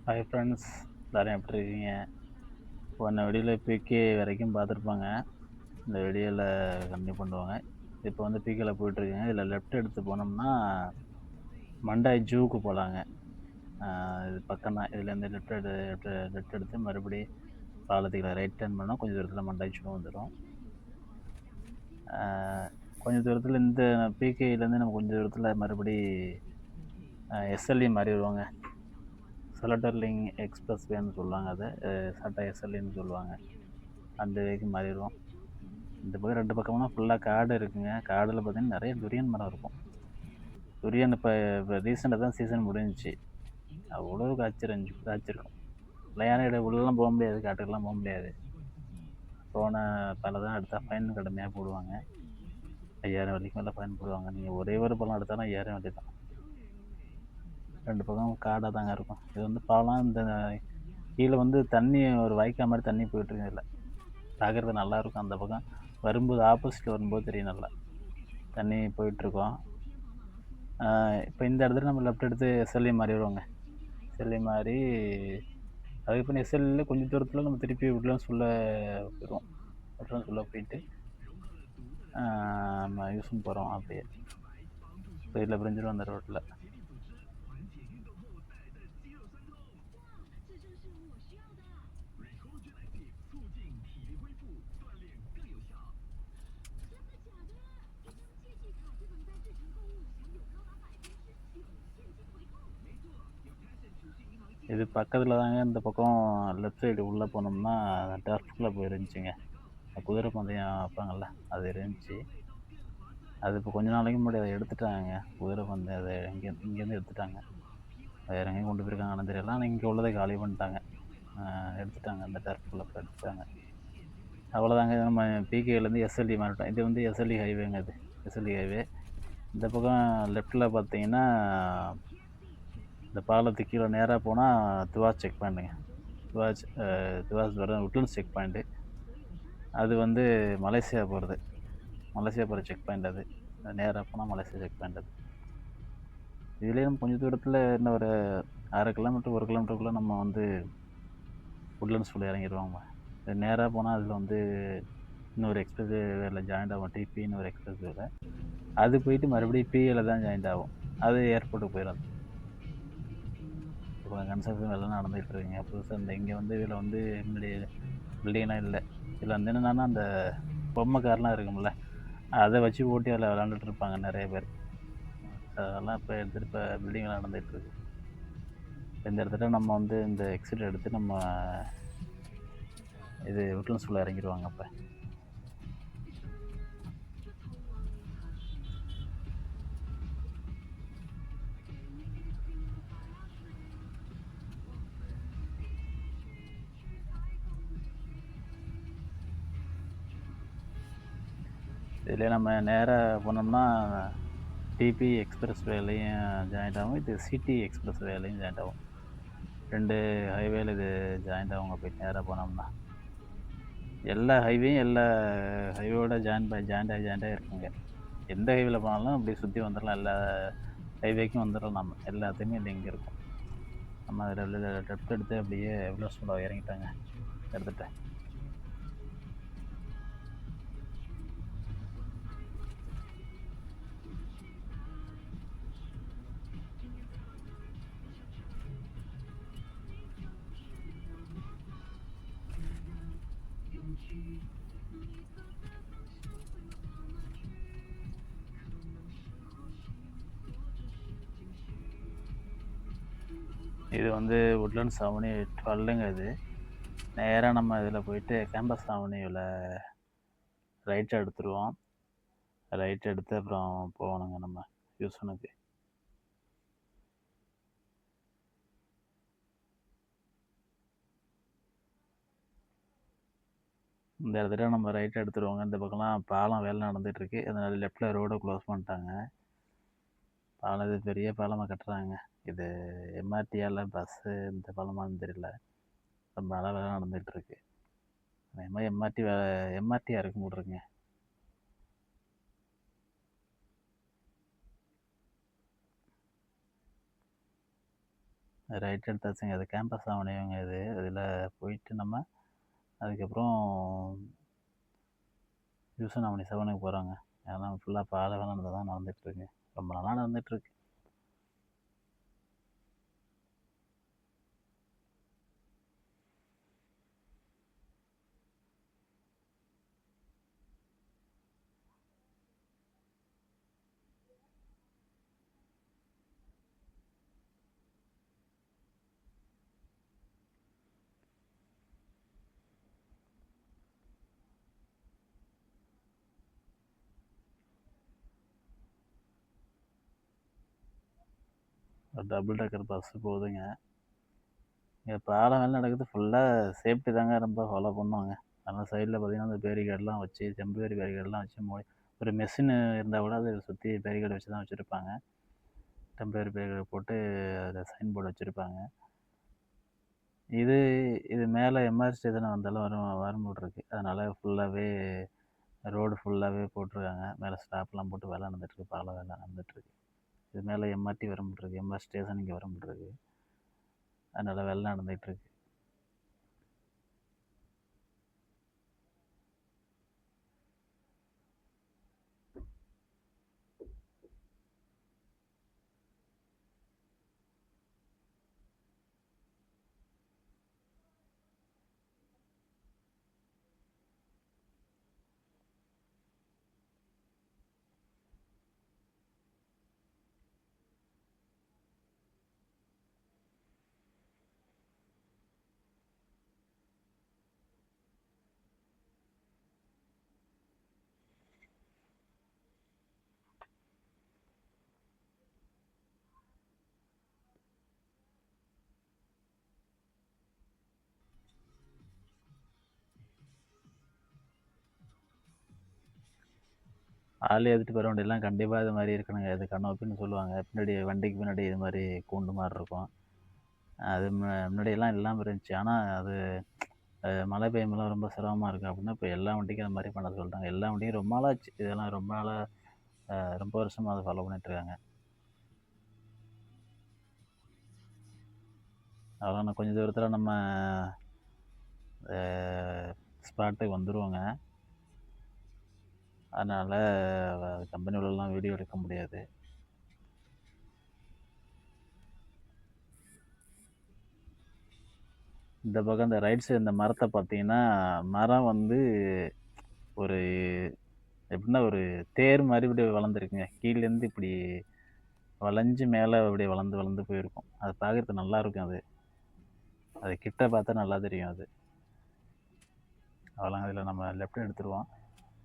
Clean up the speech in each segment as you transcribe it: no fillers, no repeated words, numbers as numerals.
Hi friends, எல்லாரும் எப்படி இருக்கீங்க? போன வீடியோவில் பிகே வரைக்கும் பார்த்துருப்பாங்க. இந்த வீடியோவில் கண்டினியூ பண்ணுவாங்க. இப்போ வந்து பிகேல போயிட்டுருக்குங்க. இதில் லெஃப்ட் எடுத்து போனோம்னா மண்டாய் ஜூவுக்கு போகலாங்க. இது பக்கம் தான். இதுலேருந்து லெஃப்ட் எடுத்து மறுபடி பாலத்துக்கு ரைட் டர்ன் பண்ணால் கொஞ்சம் தூரத்தில் மண்டாய் ஜூ வந்துடும். கொஞ்சம் தூரத்தில் இந்த பிகேலேருந்து நம்ம கொஞ்சம் தூரத்தில் மறுபடி எஸ்எல்இ மாதிரி வருவாங்க. செலட்டர்லிங் எக்ஸ்பிரஸ் வேன்னு சொல்லுவாங்க. அதை சாட்டா எஸ்எல்இன்னு சொல்லுவாங்க. அந்த வேக்கு மாறிடுவோம். இந்த பக்கம் 2 பக்கம்னா ஃபுல்லாக காடு இருக்குங்க. காடில் பார்த்தீங்கன்னா நிறைய துரியன் மரம் இருக்கும். துரியன் இப்போ ரீசெண்டாக தான் சீசன் முடிஞ்சிச்சு. அவ்வளோ காய்ச்சிருக்கும். யானை உள்ளெல்லாம் போக முடியாது, காட்டுக்கெல்லாம் போக முடியாது. போன பழம் தான் எடுத்தால் ஃபைன் கடுமையாக போடுவாங்க. 5000 வரைக்கும் மேலே ஃபைன் போடுவாங்க. நீங்கள் ஒரே ஒரு பழம் எடுத்தாலும் 5000 வட்டி தான். 2 பக்கம் காடாக தாங்க இருக்கும். இது வந்து பாலம். இந்த கீழே வந்து தண்ணி ஒரு வாய்க்கால் மாதிரி தண்ணி போயிட்டுருக்கு. இதில் பார்க்குறது நல்லாயிருக்கும். அந்த பக்கம் வரும்போது ஆப்போசிட்டில் வரும்போது தெரியும் நல்லா தண்ணி போயிட்டுருக்கோம். இப்போ இந்த இடத்துல நம்ம லெஃப்ட் எடுத்து எஸ்எல்ஏ மாதிரி வருவாங்க. எஸ்எல்ஏ மாதிரி அதுக்கப்புறம் எஸ்எல்ஏல கொஞ்சம் தூரத்தில் நம்ம திருப்பி உட்லண்ட்ஸ் உள்ள போயிடுவோம். உட்லண்ட்ஸ் உள்ள போயிட்டு நம்ம யூஸும் போகிறோம். அப்படியே சைடில் பிரிஞ்சிடும் அந்த ரோட்டில். இது பக்கத்தில் தாங்க. இந்த பக்கம் லெஃப்ட் சைடு உள்ளே போனோம்னா டர்ஃப்குள்ளே போயிருந்துச்சுங்க. குதிரை பந்தயம் வைப்பாங்கள்ல, அது இருந்துச்சு. அது இப்போ கொஞ்ச நாளைக்கு முன்னாடி அதை எடுத்துட்டாங்க. குதிரை பந்தயம் அதை இங்கேருந்து எடுத்துட்டாங்க. வேறு எங்கேயும் கொண்டு போயிருக்காங்கன்னு தெரியல. ஆனால் இங்கே உள்ளதை காலி பண்ணிட்டாங்க, எடுத்துட்டாங்க. அந்த டர்ஃப்குள்ளே இப்போ எடுத்துட்டாங்க. அவ்வளோதாங்க. நம்ம பிகேலேருந்து எஸ்எல்டி மாறிட்டோம். இது வந்து எஸ்எல்டி ஹைவேங்க. அது எஸ்எல்டி ஹைவே. இந்த பக்கம் லெஃப்டில் பார்த்தீங்கன்னா இந்த பாலத்துக்கு கீழே நேராக போனால் துவாஸ் செக் பாயிண்ட்டுங்க. துவாஸ் வர உட்லண்ட்ஸ் செக் பாயிண்ட்டு. அது வந்து மலேசியா போகிறது. மலேசியா போகிற செக் பாயிண்ட். அது நேராக போனால் மலேசியா செக் பாயிண்ட். அது இதுலேயே நம்ம கொஞ்சம் தூரத்தில் இன்னும் ஒரு 1/2 கிலோமீட்டர் 1 கிலோமீட்டருக்குள்ளே நம்ம வந்து உட்லண்ட்ஸ் உள்ள இறங்கிடுவாங்க. நேராக போனால் அதில் வந்து இன்னொரு எக்ஸ்பிரஸ் வேல ஜாயிண்ட் ஆகும். டிபின்னு ஒரு எக்ஸ்பிரஸ் வேலை. அது போயிட்டு மறுபடியும் பிஏல தான் ஜாயிண்ட் ஆகும். அது ஏர்போர்ட்டுக்கு போயிடும். இப்போ கன்ஸ்ட்ரக்ஷன் வேலை நடந்துகிட்டு இருக்குங்க. புதுசாக இந்த இங்கே வந்து இதில் வந்து பில்டிங்லாம் இல்லை. இதில் வந்து என்னென்னா அந்த பொம்மை கார்லாம் இருக்கும்ல, அதை வச்சு ஓட்டி அதில் விளாண்டுட்டு இருப்பாங்க நிறைய பேர். அதெல்லாம் இப்போ எடுத்துகிட்டு இப்போ பில்டிங்லாம் நடந்துகிட்ருக்கு. இந்த இடத்துல நம்ம வந்து இந்த எக்ஸிட் எடுத்து நம்ம இது உட்லண்ட்ஸ் உள்ள இறங்கிடுவாங்க. அப்போ இதில் நம்ம நேராக போனோம்னா டிபி எக்ஸ்பிரஸ் வேலையும் ஜாயிண்ட் ஆகும். இது சிடி எக்ஸ்பிரஸ் வேலையும் ஜாயிண்ட் ஆகும். 2 ஹைவேல இது ஜாயிண்ட் ஆகுங்க. போய் நேராக போனோம்னா எல்லா ஹைவேயும் எல்லா ஹைவேயோட ஜாயிண்டாக இருக்குங்க. எந்த ஹைவேல போனாலும் அப்படி சுற்றி வந்துடலாம். எல்லா ஹைவேக்கும் வந்துடலாம். நம்ம எல்லாத்தையுமே இல்லை இங்கே இருக்கும். நம்ம அதில் லெஃப்ட் எடுத்து அப்படியே எவ்வளோ ஸ்பீடாக இறங்கிட்டாங்க எடுத்துகிட்டு. இது வந்து உட்லண்ட்ஸ் அவனி 12ங்க. இது நேராக நம்ம இதில் போயிட்டு கேம்பஸ் அவனியில் ரைட் எடுத்துருவோம். ரைட் எடுத்து அப்புறம் போகணுங்க நம்ம ஹியூஸ்டனுக்கு. இந்த இடத்துல நம்ம ரைட் எடுத்துருவோங்க. இந்த பக்கம்லாம் பாலம் வேலை நடந்துகிட்ருக்கு. அதனால லெஃப்டில் ரோடை க்ளோஸ் பண்ணிட்டாங்க. பாலம் இது பெரிய பாலமாக கட்டுறாங்க. இது எம்ஆர்டியா இல்லை பஸ்ஸு இந்த பாலமானு தெரியல. ரொம்ப நாளாக வேலை நடந்துகிட்ருக்கு. அதே மாதிரி எம்ஆர்டியாக இருக்கும் போட்ருக்குங்க. ரைட் எடுத்தாச்சுங்க. அது கேம்பஸ் அவனியூங்க இது. இதில போயிட்டு நம்ம அதுக்கப்புறம் யூசன் அவனி 7க்கு போகிறோங்க. ஏன்னா ஃபுல்லாக பாலைவனம்ல தான் நடந்துகிட்ருக்கு. ரொம்ப நாளாக நடந்துகிட்ருக்கு. ஒரு டபுள் டெக்கர் பஸ்ஸு போகுதுங்க. இங்கே பாலம் வேலை நடக்குது. ஃபுல்லாக சேஃப்டி தாங்க ரொம்ப ஃபாலோ பண்ணுவாங்க. அதனால் சைடில் பார்த்தீங்கன்னா, அந்த பேரிகார்ட்லாம் வச்சு டெம்பரரி பேரிகார்ட்லாம் வச்சு ஒரு மெஷினு இருந்தால் கூட அதை சுற்றி பேரிகார்டு வச்சு தான் வச்சுருப்பாங்க. டெம்பரரி பேரிகார்டு போட்டு அதில் சைன் போர்டு வச்சுருப்பாங்க. இது இது மேலே எம்ஆர் ஸ்டேஷன் வந்தாலும் வரும் போல் இருக்குது. அதனால் ஃபுல்லாகவே ரோடு ஃபுல்லாகவே போட்டிருக்காங்க. மேலே ஸ்டாப்லாம் போட்டு வேலை நடந்துகிட்ருக்கு. பாலம் வேலை நடந்துகிட்ருக்கு. இது மேலே எம்ஆர்டி வர முடியிருக்கு. எம்ஆர் ஸ்டேஷன் இங்கே வர முடியிருக்கு. அதனால் வேலை நடந்துகிட்ருக்கு. ஆள் ஏற்றிட்டு போகிற வண்டியெல்லாம் கண்டிப்பாக இது மாதிரி இருக்கணுங்க. இது கனோப்பின்னு சொல்லுவாங்க. பின்னாடி வண்டிக்கு பின்னாடி இது மாதிரி கூண்டு மாதிரி இருக்கும். அது முன்னாடியெல்லாம் இல்லாமல் இருந்துச்சு. ஆனால் அது மழை பெய்யும்போதெல்லாம் ரொம்ப சிரமமாக இருக்குது அப்படின்னா இப்போ எல்லா வண்டிக்கும் அந்த மாதிரி பண்ண சொல்லிட்டாங்க. எல்லா வண்டியும் ரொம்ப நாளாச்சு. இதெல்லாம் ரொம்ப நாளாக ரொம்ப வருஷமாக அதை ஃபாலோ பண்ணிகிட்ருக்காங்க. அதெல்லாம் கொஞ்சம் தூரத்தில் நம்ம ஸ்பாட்டுக்கு வந்துடுவோங்க. அதனால் கம்பெனி உள்ளலாம் வீடியோ எடுக்க முடியாது. இந்த பக்கம் இந்த ரைட் சைடு இந்த மரத்தை பார்த்தீங்கன்னா, மரம் வந்து ஒரு எப்படின்னா ஒரு தேர் மாதிரி இப்படி வளர்ந்துருக்குங்க. கீழேருந்து இப்படி வளைஞ்சு மேலே அப்படியே வளர்ந்து வளர்ந்து போயிருக்கும். அது பார்க்குறதுக்கு நல்லாயிருக்கும் அது. அது கிட்ட பார்த்தா நல்லா தெரியும் அது. அவ்வளோங்க. இதில் நம்ம லெஃப்ட் எடுத்துருவோம்.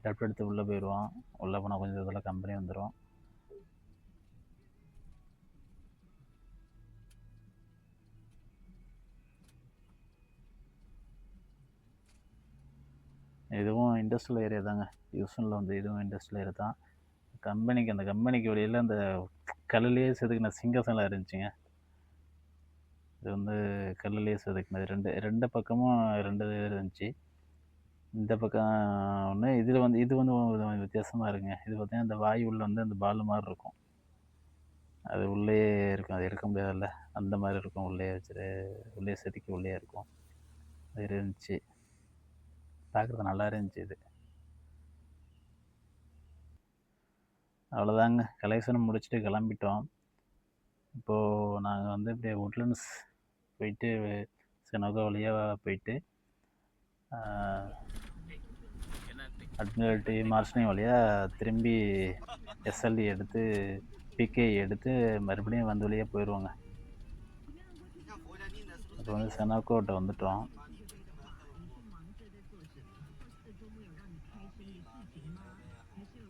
லெஃப்ட் எடுத்து உள்ளே போயிடுவோம். உள்ளே போனால் கொஞ்சம் இதில் கம்பெனி வந்துடும். இதுவும் இண்டஸ்ட்ரியல் ஏரியா தாங்க. ஹியூஸ்டனில் வந்து இதுவும் இண்டஸ்ட்ரியல் ஏரியா தான். அந்த கம்பெனிக்கு வெளியில் அந்த கல்லுலேயே செதுக்கின சிங்காசனம் இருந்துச்சுங்க. இது வந்து கல்லுலேயே செதுக்கினது. ரெண்டு பக்கமும் 2 இது இருந்துச்சு. இந்த பக்கம் ஒன்று. இதில் வந்து இது வந்து வித்தியாசமாக இருக்குங்க. இது பார்த்தீங்கன்னா இந்த வாயு உள்ள வந்து அந்த பால் மாதிரி இருக்கும். அது உள்ளேயே இருக்கும். அது எடுக்க முடியாதுல்ல. அந்த மாதிரி இருக்கும். உள்ளே செதுக்கி உள்ளே இருக்கும். அது இருந்துச்சு. பார்க்குறது நல்லா இருந்துச்சு இது. அவ்வளோதாங்க. கலெக்ஷன் முடிச்சுட்டு கிளம்பிட்டோம். இப்போது நாங்கள் வந்து இப்படியே உட்லண்ட்ஸ் போயிட்டு செனோகா வழியாக போயிட்டு அட்மிரல்ட்டி மார்ஷனி வழியாக திரும்பி எஸ்எல்இ எடுத்து பிகே எடுத்து மறுபடியும் வந்து வழியாக போயிடுவோங்க. இப்போ வந்து செனோகோட்ட வந்துட்டோம்.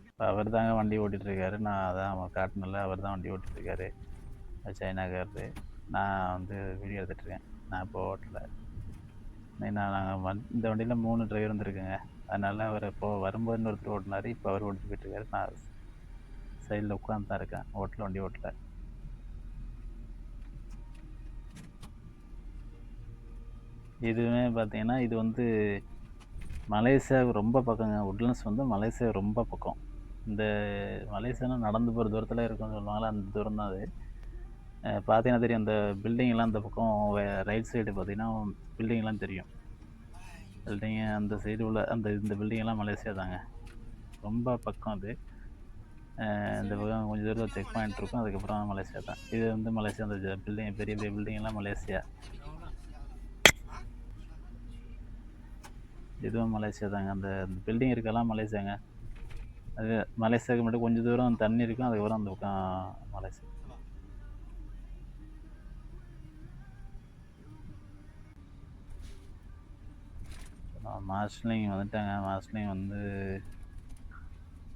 இப்போ அவர் தாங்க வண்டி ஓட்டிகிட்ருக்காரு. நான் அதான் அவன் காட்டினல அவர் தான் வண்டி ஓட்டிகிட்ருக்காரு. சைனாக்காரரு. நான் வந்து வீடியோ எடுத்துகிட்ருக்கேன். நான் இப்போ ஓட்டலை. நாங்கள் இந்த வண்டியில் 3 டிரைவர் வந்துருக்குங்க. அதனால் அவர் இப்போது வரும்போது இன்னொருத்தர் ஓட்டினார். இப்போ அவர் ஓட்டிட்டு போயிட்டுருக்காரு. நான் சைடில் உட்காந்து தான் இருக்கேன். வண்டி ஓட்டலை. இதுவுமே பார்த்தீங்கன்னா இது வந்து மலேசியாவுக்கு ரொம்ப பக்கங்க. உட்லண்ட்ஸ் வந்து மலேசியா ரொம்ப பக்கம். இந்த மலேசியானா நடந்து போகிற தூரத்தில் இருக்குன்னு சொல்லுவாங்களா, அந்த தூரம் தான் அது. பார்த்தீங்கன்னா தெரியும், அந்த பில்டிங்லாம் அந்த பக்கம் ரைட் சைடு பார்த்தீங்கன்னா, பில்டிங்லாம் தெரியும். பில்டிங்கு அந்த சைடு உள்ள இந்த பில்டிங்லாம் மலேசியா தாங்க. ரொம்ப பக்கம் அது. இந்த பக்கம் கொஞ்சம் தூரம் செக் பாயிண்ட் இருக்கும். அதுக்கப்புறம் மலேசியா தான். இது வந்து மலேசியா அந்த பில்டிங் பெரிய பெரிய பில்டிங்லாம் மலேசியா. இதுவும் மலேசியா தாங்க. அந்த பில்டிங் இருக்கெல்லாம் மலேசியாங்க. அது மலேசியாவுக்கு மட்டும் கொஞ்சம் தூரம் தண்ணி இருக்கும். அதுக்கப்புறம் அந்த பக்கம் மலேசியா. மார்ஷலிங் வந்துட்டாங்க. மார்ஷலிங் வந்து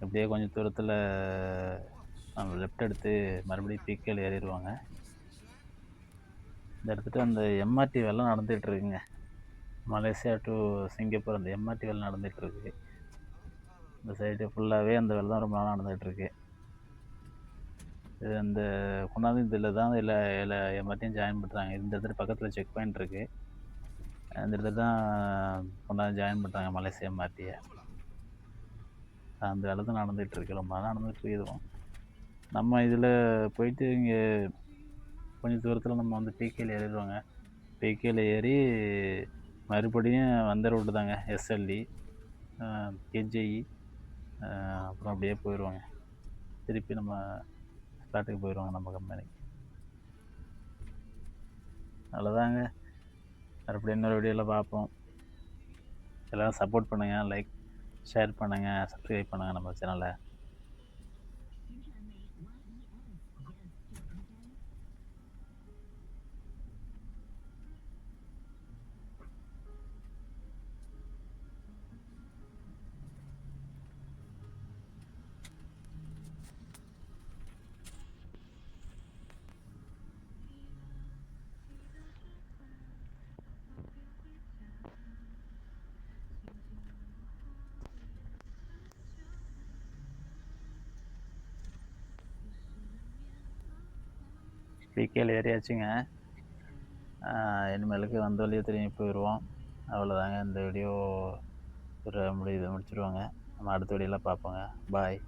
எப்படியோ கொஞ்சம் தூரத்தில் நம்ம லெஃப்ட் எடுத்து மறுபடியும் பிகேல ஏறிடுவாங்க. இந்த இடத்துட்டு அந்த எம்ஆர்டி வேலை நடந்துகிட்டு இருக்குங்க. மலேசியா டு சிங்கப்பூர் அந்த எம்ஆர்டி வேலை நடந்துகிட்டு இருக்கு. இந்த சைடு ஃபுல்லாகவே அந்த வேலை தான் ரொம்ப நாளாக நடந்துகிட்ருக்கு. இது அந்த கொண்டாந்து இதில் தான் எல்லா எம்ஆர்டியும் ஜாயின் பண்ணுறாங்க. இந்த இடத்துல பக்கத்தில் செக் பாயிண்ட் இருக்குது. அந்த இடத்துல தான் கொண்டாந்து ஜாயின் பண்ணுறாங்க மலேசியா எம்ஆர்டியை. அந்த வேலை தான் நடந்துகிட்ருக்கு. ரொம்ப நாளாக நடந்துகிட்ருக்கு இதுவும். நம்ம இதில் போயிட்டு இங்கே கொஞ்சம் தூரத்தில் நம்ம வந்து பிகேல ஏறிடுவாங்க. பிகேல ஏறி மறுபடியும் வந்த ரோடு தாங்க எஸ்எல்இ, கேஜேஇ, அப்புறம் அப்படியே போயிடுவாங்க. திருப்பி நம்ம ஸ்பாட்டுக்கு போயிடுவாங்க நம்ம கம்பெனிக்கு. அவ்வளோதாங்க. மறுபடியும் இன்னொரு வீடியோவில் பார்ப்போம். எல்லோரும் சப்போர்ட் பண்ணுங்கள், லைக் ஷேர் பண்ணுங்கள், சப்ஸ்கிரைப் பண்ணுங்கள் நம்ம சேனலை. பிகேல ஏறியாச்சுங்க. இனிமேலுக்கு வந்த வழியே திரும்பி போயிடுவோம். அவ்வளோதாங்க. இந்த வீடியோ முடிச்சிடுவாங்க. நம்ம அடுத்த வீடியோவில் பார்ப்போங்க. பாய்.